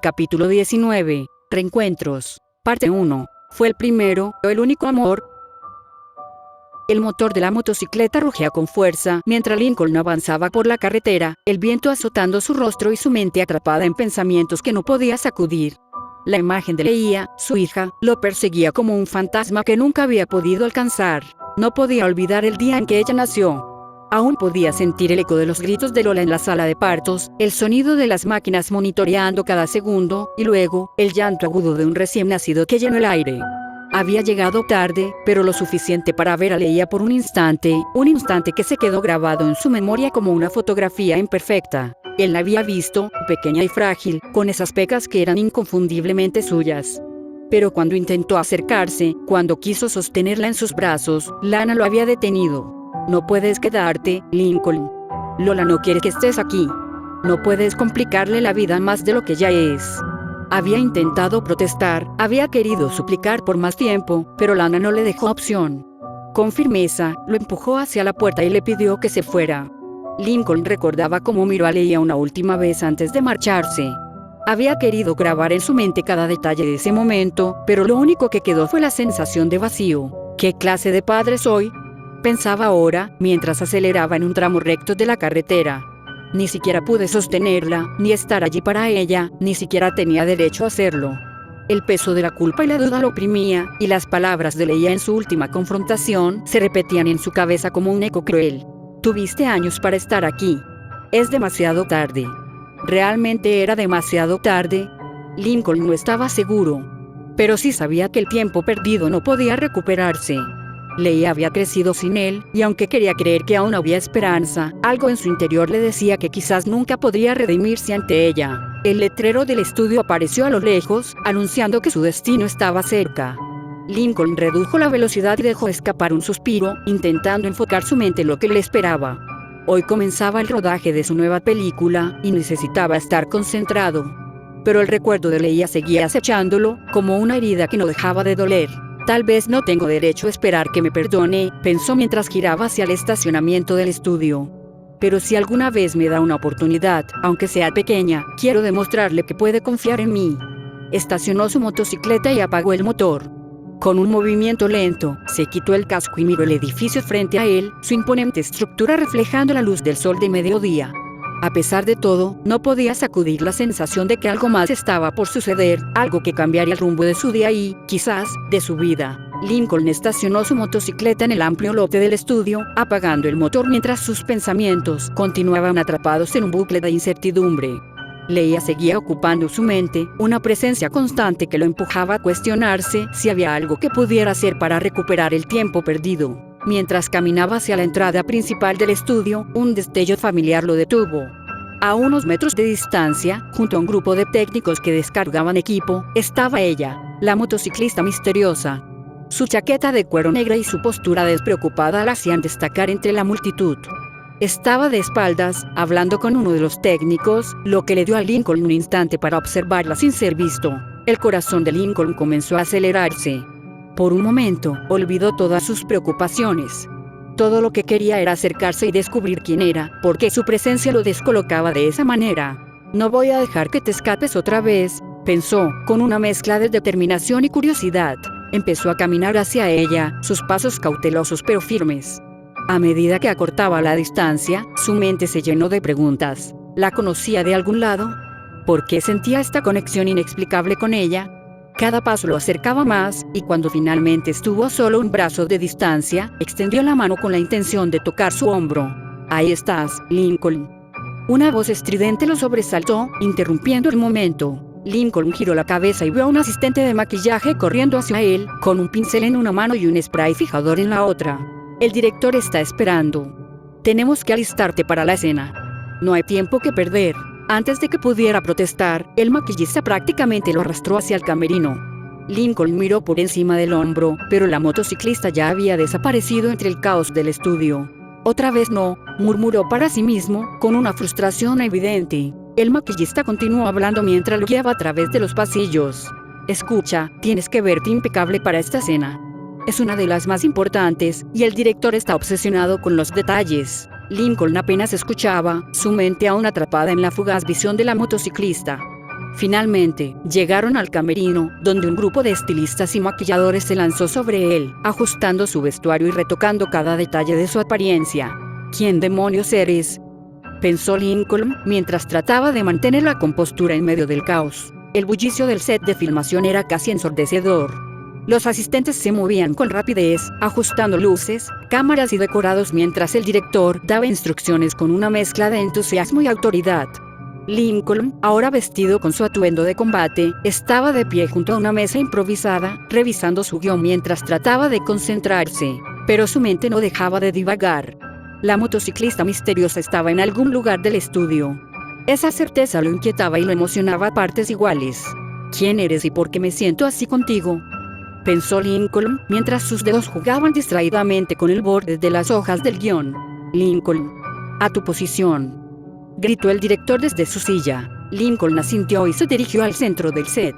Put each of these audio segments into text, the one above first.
Capítulo 19. Reencuentros. Parte 1. Fue el primero, el único amor. El motor de la motocicleta rugía con fuerza mientras Lincoln avanzaba por la carretera, el viento azotando su rostro y su mente atrapada en pensamientos que no podía sacudir. La imagen de Leia, su hija, lo perseguía como un fantasma que nunca había podido alcanzar. No podía olvidar el día en que ella nació. Aún podía sentir el eco de los gritos de Lola en la sala de partos, el sonido de las máquinas monitoreando cada segundo, y luego, el llanto agudo de un recién nacido que llenó el aire. Había llegado tarde, pero lo suficiente para ver a Leia por un instante que se quedó grabado en su memoria como una fotografía imperfecta. Él la había visto, pequeña y frágil, con esas pecas que eran inconfundiblemente suyas. Pero cuando intentó acercarse, cuando quiso sostenerla en sus brazos, Lana lo había detenido. No puedes quedarte, Lincoln. Lola no quiere que estés aquí. No puedes complicarle la vida más de lo que ya es. Había intentado protestar, había querido suplicar por más tiempo, pero Lana no le dejó opción. Con firmeza, lo empujó hacia la puerta y le pidió que se fuera. Lincoln recordaba cómo miró a Leia una última vez antes de marcharse. Había querido grabar en su mente cada detalle de ese momento, pero lo único que quedó fue la sensación de vacío. ¿Qué clase de padre soy?, pensaba ahora, mientras aceleraba en un tramo recto de la carretera. Ni siquiera pude sostenerla, ni estar allí para ella, ni siquiera tenía derecho a hacerlo. El peso de la culpa y la duda lo oprimía, y las palabras de Leia en su última confrontación se repetían en su cabeza como un eco cruel. Tuviste años para estar aquí. Es demasiado tarde. ¿Realmente era demasiado tarde? Lincoln no estaba seguro. Pero sí sabía que el tiempo perdido no podía recuperarse. Leia había crecido sin él, y aunque quería creer que aún había esperanza, algo en su interior le decía que quizás nunca podría redimirse ante ella. El letrero del estudio apareció a lo lejos, anunciando que su destino estaba cerca. Lincoln redujo la velocidad y dejó escapar un suspiro, intentando enfocar su mente en lo que le esperaba. Hoy comenzaba el rodaje de su nueva película, y necesitaba estar concentrado. Pero el recuerdo de Leia seguía acechándolo, como una herida que no dejaba de doler. Tal vez no tengo derecho a esperar que me perdone, pensó mientras giraba hacia el estacionamiento del estudio. Pero si alguna vez me da una oportunidad, aunque sea pequeña, quiero demostrarle que puede confiar en mí. Estacionó su motocicleta y apagó el motor. Con un movimiento lento, se quitó el casco y miró el edificio frente a él, su imponente estructura reflejando la luz del sol de mediodía. A pesar de todo, no podía sacudir la sensación de que algo más estaba por suceder, algo que cambiaría el rumbo de su día y, quizás, de su vida. Lincoln estacionó su motocicleta en el amplio lote del estudio, apagando el motor mientras sus pensamientos continuaban atrapados en un bucle de incertidumbre. Leia seguía ocupando su mente, una presencia constante que lo empujaba a cuestionarse si había algo que pudiera hacer para recuperar el tiempo perdido. Mientras caminaba hacia la entrada principal del estudio, un destello familiar lo detuvo. A unos metros de distancia, junto a un grupo de técnicos que descargaban equipo, estaba ella, la motociclista misteriosa. Su chaqueta de cuero negra y su postura despreocupada la hacían destacar entre la multitud. Estaba de espaldas, hablando con uno de los técnicos, lo que le dio a Lincoln un instante para observarla sin ser visto. El corazón de Lincoln comenzó a acelerarse. Por un momento, olvidó todas sus preocupaciones. Todo lo que quería era acercarse y descubrir quién era, porque su presencia lo descolocaba de esa manera. No voy a dejar que te escapes otra vez, pensó, con una mezcla de determinación y curiosidad. Empezó a caminar hacia ella, sus pasos cautelosos pero firmes. A medida que acortaba la distancia, su mente se llenó de preguntas. ¿La conocía de algún lado? ¿Por qué sentía esta conexión inexplicable con ella? Cada paso lo acercaba más, y cuando finalmente estuvo a solo un brazo de distancia, extendió la mano con la intención de tocar su hombro. «Ahí estás, Lincoln». Una voz estridente lo sobresaltó, interrumpiendo el momento. Lincoln giró la cabeza y vio a un asistente de maquillaje corriendo hacia él, con un pincel en una mano y un spray fijador en la otra. «El director está esperando. Tenemos que alistarte para la escena. No hay tiempo que perder». Antes de que pudiera protestar, el maquillista prácticamente lo arrastró hacia el camerino. Lincoln miró por encima del hombro, pero la motociclista ya había desaparecido entre el caos del estudio. «Otra vez no», murmuró para sí mismo, con una frustración evidente. El maquillista continuó hablando mientras lo guiaba a través de los pasillos. «Escucha, tienes que verte impecable para esta escena. Es una de las más importantes, y el director está obsesionado con los detalles». Lincoln apenas escuchaba, su mente aún atrapada en la fugaz visión de la motociclista. Finalmente, llegaron al camerino, donde un grupo de estilistas y maquilladores se lanzó sobre él, ajustando su vestuario y retocando cada detalle de su apariencia. ¿Quién demonios eres?, pensó Lincoln, mientras trataba de mantener la compostura en medio del caos. El bullicio del set de filmación era casi ensordecedor. Los asistentes se movían con rapidez, ajustando luces, cámaras y decorados mientras el director daba instrucciones con una mezcla de entusiasmo y autoridad. Lincoln, ahora vestido con su atuendo de combate, estaba de pie junto a una mesa improvisada, revisando su guión mientras trataba de concentrarse, pero su mente no dejaba de divagar. La motociclista misteriosa estaba en algún lugar del estudio. Esa certeza lo inquietaba y lo emocionaba a partes iguales. ¿Quién eres y por qué me siento así contigo?, pensó Lincoln, mientras sus dedos jugaban distraídamente con el borde de las hojas del guión. Lincoln, a tu posición, gritó el director desde su silla. Lincoln asintió y se dirigió al centro del set.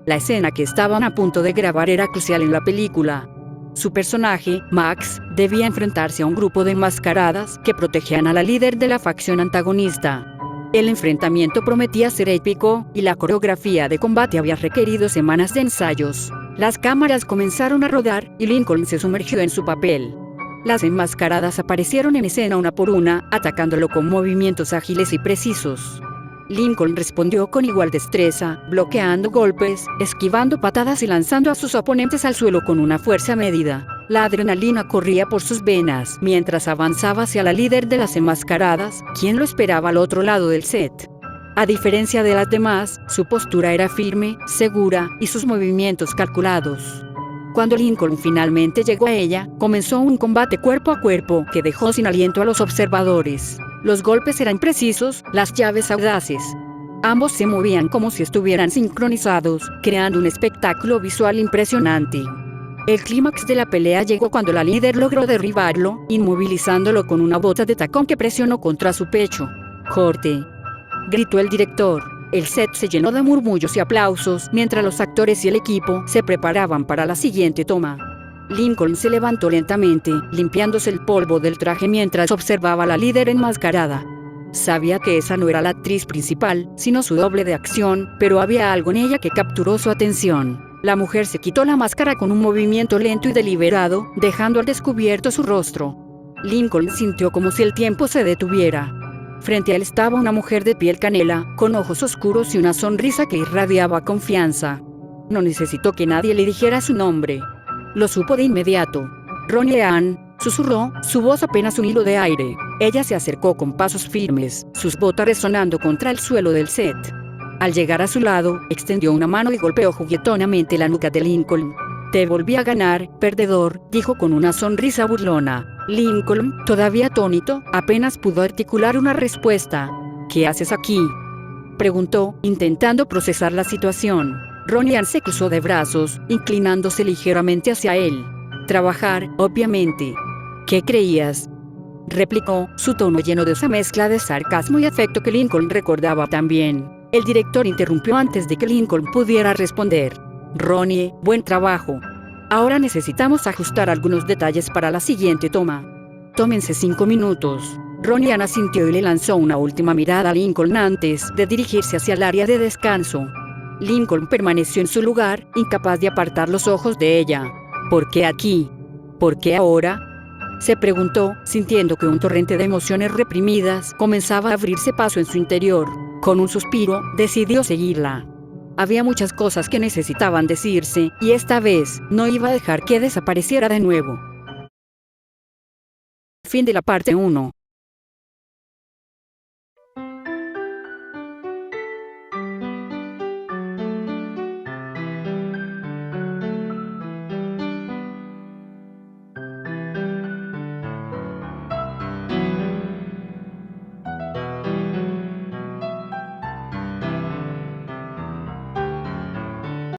La escena que estaban a punto de grabar era crucial en la película. Su personaje, Max, debía enfrentarse a un grupo de enmascaradas que protegían a la líder de la facción antagonista. El enfrentamiento prometía ser épico, y la coreografía de combate había requerido semanas de ensayos. Las cámaras comenzaron a rodar, y Lincoln se sumergió en su papel. Las enmascaradas aparecieron en escena una por una, atacándolo con movimientos ágiles y precisos. Lincoln respondió con igual destreza, bloqueando golpes, esquivando patadas y lanzando a sus oponentes al suelo con una fuerza medida. La adrenalina corría por sus venas mientras avanzaba hacia la líder de las enmascaradas, quien lo esperaba al otro lado del set. A diferencia de las demás, su postura era firme, segura, y sus movimientos calculados. Cuando Lincoln finalmente llegó a ella, comenzó un combate cuerpo a cuerpo que dejó sin aliento a los observadores. Los golpes eran precisos, las llaves audaces. Ambos se movían como si estuvieran sincronizados, creando un espectáculo visual impresionante. El clímax de la pelea llegó cuando la líder logró derribarlo, inmovilizándolo con una bota de tacón que presionó contra su pecho. «¡Corte!», gritó el director. El set se llenó de murmullos y aplausos mientras los actores y el equipo se preparaban para la siguiente toma. Lincoln se levantó lentamente, limpiándose el polvo del traje mientras observaba a la líder enmascarada. Sabía que esa no era la actriz principal, sino su doble de acción, pero había algo en ella que capturó su atención. La mujer se quitó la máscara con un movimiento lento y deliberado, dejando al descubierto su rostro. Lincoln sintió como si el tiempo se detuviera. Frente a él estaba una mujer de piel canela, con ojos oscuros y una sonrisa que irradiaba confianza. No necesitó que nadie le dijera su nombre. Lo supo de inmediato. «Ronnie Ann», susurró, su voz apenas un hilo de aire. Ella se acercó con pasos firmes, sus botas resonando contra el suelo del set. Al llegar a su lado, extendió una mano y golpeó juguetonamente la nuca de Lincoln. «Te volví a ganar, perdedor», dijo con una sonrisa burlona. Lincoln, todavía atónito, apenas pudo articular una respuesta. «¿Qué haces aquí?», preguntó, intentando procesar la situación. Ronnie Ann se cruzó de brazos, inclinándose ligeramente hacia él. «Trabajar, obviamente». «¿Qué creías?», replicó, su tono lleno de esa mezcla de sarcasmo y afecto que Lincoln recordaba tan bien. El director interrumpió antes de que Lincoln pudiera responder. «Ronnie, buen trabajo. Ahora necesitamos ajustar algunos detalles para la siguiente toma. Tómense 5 minutos». Ronnie Ann asintió y le lanzó una última mirada a Lincoln antes de dirigirse hacia el área de descanso. Lincoln permaneció en su lugar, incapaz de apartar los ojos de ella. «¿Por qué aquí? ¿Por qué ahora?», se preguntó, sintiendo que un torrente de emociones reprimidas comenzaba a abrirse paso en su interior. Con un suspiro, decidió seguirla. Había muchas cosas que necesitaban decirse, y esta vez, no iba a dejar que desapareciera de nuevo. Fin de la parte 1.